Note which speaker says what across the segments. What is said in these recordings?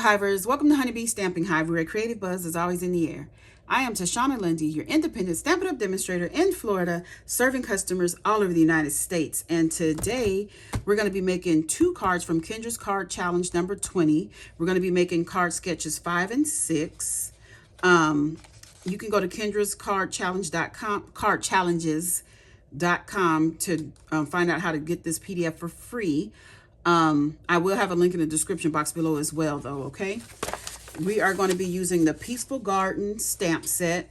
Speaker 1: Hivers, welcome to Honeybee Stamping Hive, where a creative buzz is always in the air. I am Tashana Lundy, your independent Stampin' Up demonstrator in Florida, serving customers all over the United States. And today, we're going to be making 2 cards from Kendra's Card Challenge number 20. We're going to be making card sketches 5 and 6. You can go to cardchallenges.com to find out how to get this PDF for free. I will have a link in the description box below as well, though, okay? We are going to be using the Peaceful Garden stamp set,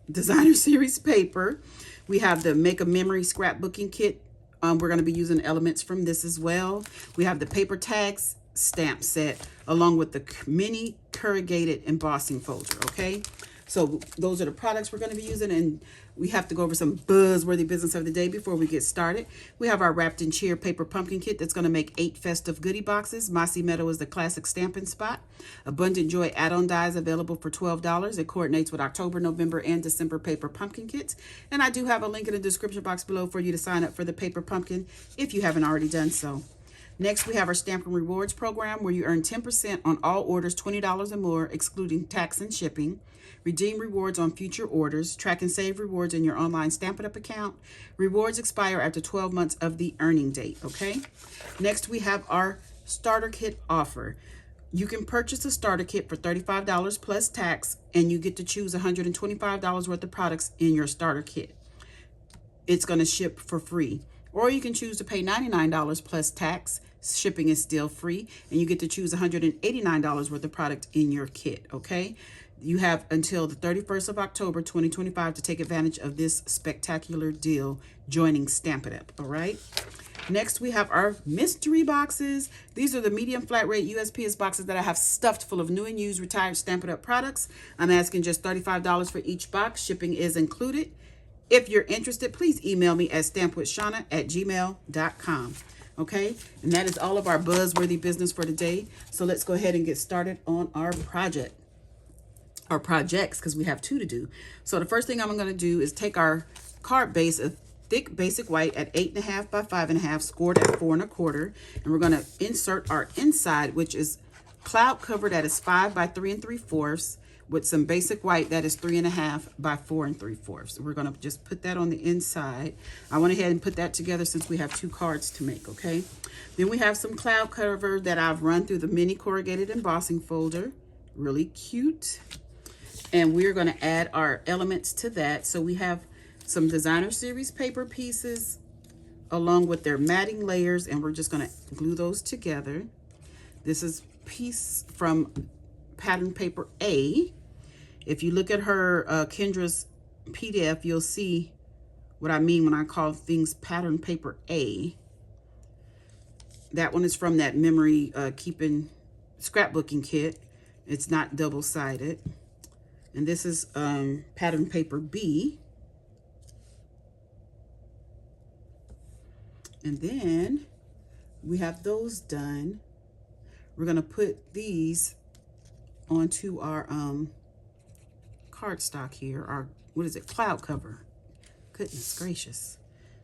Speaker 1: designer series paper. We have the Make a Memory scrapbooking kit. We're going to be using elements from this as well. We have the paper tags stamp set along with the mini corrugated embossing folder, okay? So those are the products we're going to be using, and we have to go over some buzzworthy business of the day before we get started. We have our Wrapped in Cheer paper pumpkin kit that's going to make 8 festive goodie boxes. Mossy Meadow is the classic stamping spot. Abundant Joy add-on dies available for $12. It coordinates with October, November, and December paper pumpkin kits. And I do have a link in the description box below for you to sign up for the paper pumpkin if you haven't already done so. Next, we have our Stampin' Rewards program where you earn 10% on all orders $20 or more, excluding tax and shipping. Redeem rewards on future orders. Track and save rewards in your online Stampin' Up account. Rewards expire after 12 months of the earning date, okay? Next, we have our starter kit offer. You can purchase a starter kit for $35 plus tax, and you get to choose $125 worth of products in your starter kit. It's going to ship for free. Or you can choose to pay $99 plus tax. Shipping is still free, and you get to choose $189 worth of product in your kit, okay? You have until the 31st of October, 2025 to take advantage of this spectacular deal joining Stampin' Up, all right? Next, we have our mystery boxes. These are the medium flat rate USPS boxes that I have stuffed full of new and used retired Stampin' Up products. I'm asking just $35 for each box. Shipping is included. If you're interested, please email me at stampwithshana@gmail.com. Okay, and that is all of our buzzworthy business for today. So let's go ahead and get started on our projects, because we have 2 to do. So the first thing I'm going to do is take our card base, a thick basic white at 8.5 by 5.5, scored at 4 1/4, and we're going to insert our inside, which is cloud cover that is 5 by 3 3/4, with some basic white that is 3.5 by 4 3/4. So we're going to just put that on the inside. I went ahead and put that together since we have 2 cards to make, okay? Then we have some cloud cover that I've run through the mini corrugated embossing folder. Really cute. And we're going to add our elements to that. So we have some designer series paper pieces along with their matting layers, and we're just going to glue those together. This is piece from pattern paper A. If you look at her Kendra's PDF, you'll see what I mean when I call things pattern paper A. That one is from that memory keeping scrapbooking kit. It's not double-sided. And this is pattern paper B. And then we have those done. We're going to put these onto our cardstock here, our, what is it, cloud cover. Goodness gracious.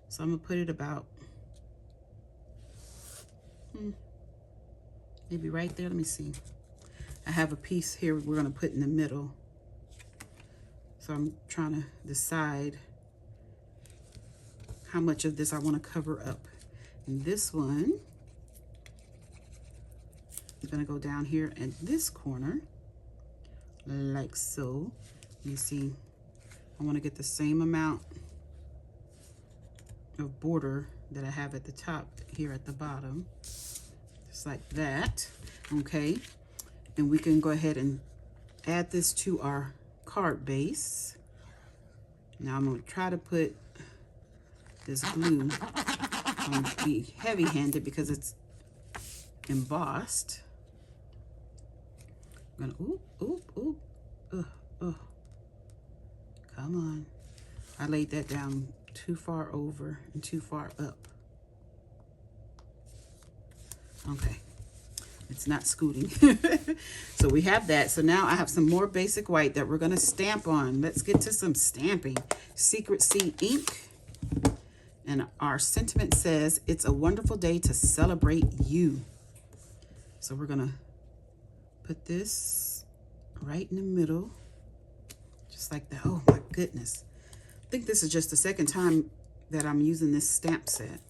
Speaker 1: So I'm going to put it about, maybe right there. Let me see. I have a piece here we're going to put in the middle. So I'm trying to decide how much of this I want to cover up. And this one is going to go down here in this corner, like so. You see, I want to get the same amount of border that I have at the top here at the bottom, just like that, okay? And we can go ahead and add this to our card base. Now I'm going to try to put this glue, I'm going to be heavy-handed because it's embossed. I'm going to, come on. I laid that down too far over and too far up. Okay. It's not scooting. So we have that. So now I have some more basic white that we're going to stamp on. Let's get to some stamping. Secret Sea ink. And our sentiment says, it's a wonderful day to celebrate you. So we're going to put this right in the middle, just like that. Oh my goodness. I think this is just the second time that I'm using this stamp set.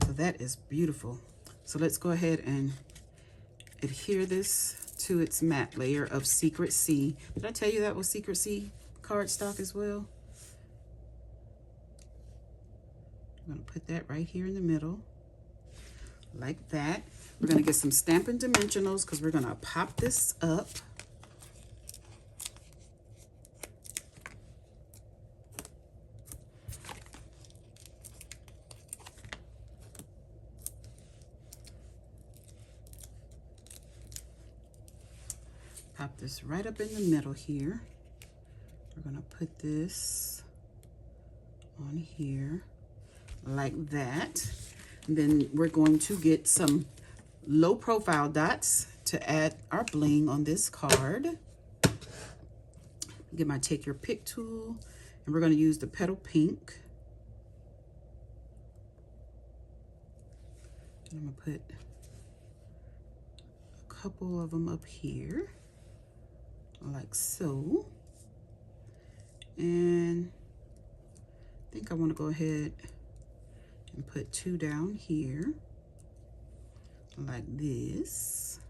Speaker 1: So that is beautiful. So let's go ahead and adhere this to its matte layer of Secret C. Did I tell you that was Secret C cardstock as well? I'm gonna put that right here in the middle, like that. We're gonna get some Stampin' Dimensionals because we're gonna pop this up. Pop this right up in the middle here. We're gonna put this on here like that. And then we're going to get some low profile dots to add our bling on this card. Get my Take Your Pick tool, and we're going to use the Petal Pink. I'm going to put a couple of them up here, like so. And I think I want to go ahead and put 2 down here, like this.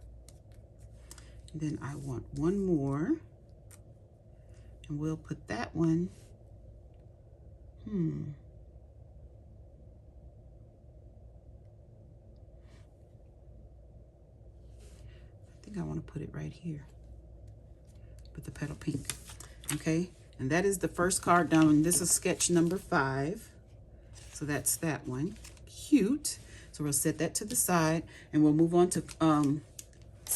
Speaker 1: And then I want 1 more, and we'll put that one, I think I want to put it right here, put the Petal Pink. Okay, and that is the first card down, and this is sketch number 5. So that's that one. Cute. So we'll set that to the side, and we'll move on to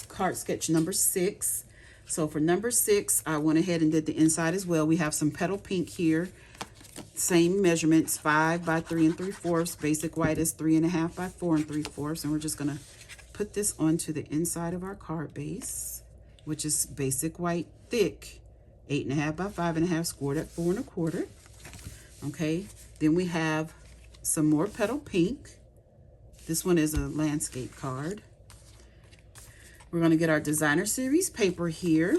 Speaker 1: card sketch number 6. So for number 6, I went ahead and did the inside as well. We have some Petal Pink here. Same measurements, 5 by 3 3/4. Basic white is 3.5 by 4 3/4. And we're just gonna put this onto the inside of our card base, which is basic white thick, 8.5 by 5.5, scored at 4 1/4. Okay, then we have some more Petal Pink. This one is a landscape card. We're going to get our designer series paper here.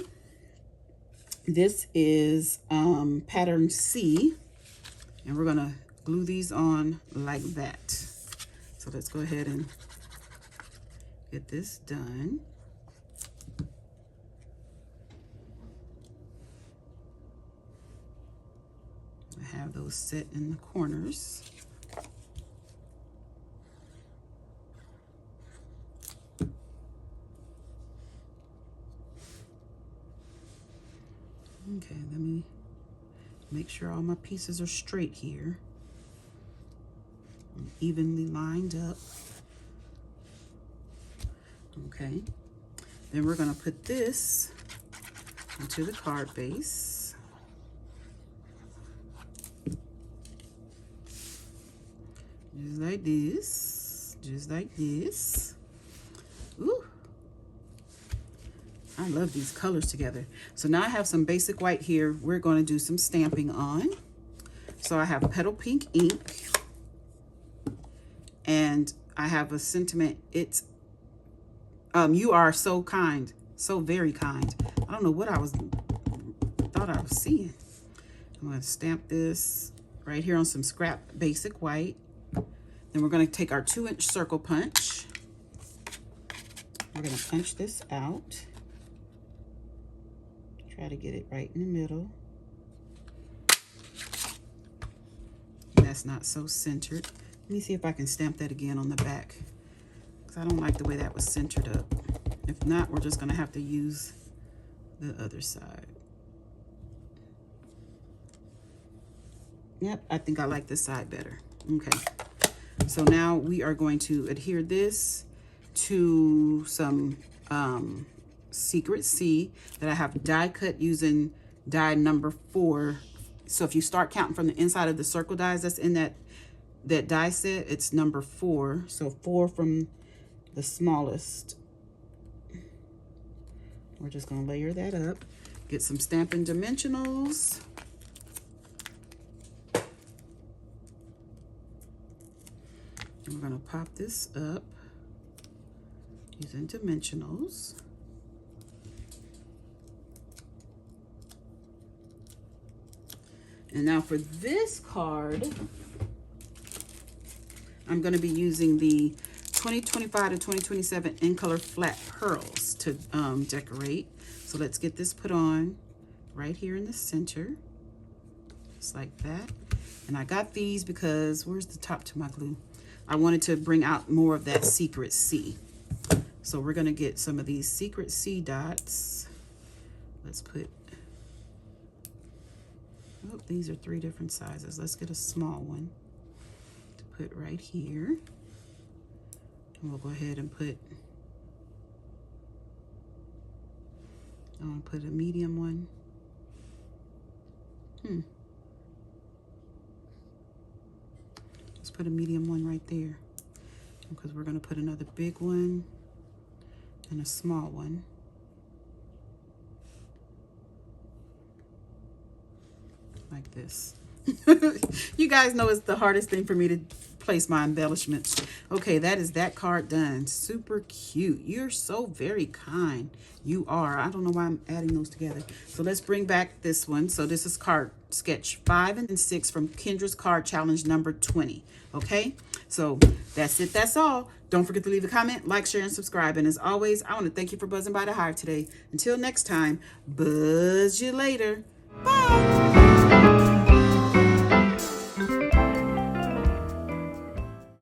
Speaker 1: This is pattern C, and we're going to glue these on like that. So let's go ahead and get this done. I have those set in the corners. Okay, let me make sure all my pieces are straight here and evenly lined up. Okay, then we're going to put this into the card base. Just like this, just like this. Ooh. I love these colors together. So now I have some basic white here. We're going to do some stamping on. So I have Petal Pink ink, and I have a sentiment. It's you are so kind, so very kind. I don't know what I thought I was seeing. I'm going to stamp this right here on some scrap basic white. Then we're going to take our 2-inch circle punch. We're going to punch this out. Try to get it right in the middle. And that's not so centered. Let me see if I can stamp that again on the back, because I don't like the way that was centered up. If not, we're just going to have to use the other side. Yep, I think I like this side better. Okay. So now we are going to adhere this to some Secret C that I have die cut using die number 4. So if you start counting from the inside of the circle dies that's in that die set, it's number 4. So 4 from the smallest. We're just going to layer that up. Get some Stampin' Dimensionals. And we're going to pop this up using dimensionals. And now for this card, I'm going to be using the 2025 to 2027 in color flat pearls to decorate. So let's get this put on right here in the center, just like that. And I got these because, where's the top to my glue? I wanted to bring out more of that secret C. So we're going to get some of these secret C dots. Let's put, oh, these are 3 different sizes. Let's get a small one to put right here. And we'll go ahead and put, I'm going to put a medium one. Let's put a medium one right there, because we're going to put another big one and a small one. Like this. You guys know it's the hardest thing for me to place my embellishments. Okay, that is that card done. Super cute. You're so very kind. You are. I don't know why I'm adding those together. So let's bring back this one. So this is card sketch 5 and 6 from Kendra's card challenge number 20. Okay, so that's it. That's all. Don't forget to leave a comment, like, share, and subscribe. And as always, I want to thank you for buzzing by the Hive today. Until next time, buzz you later. Bye.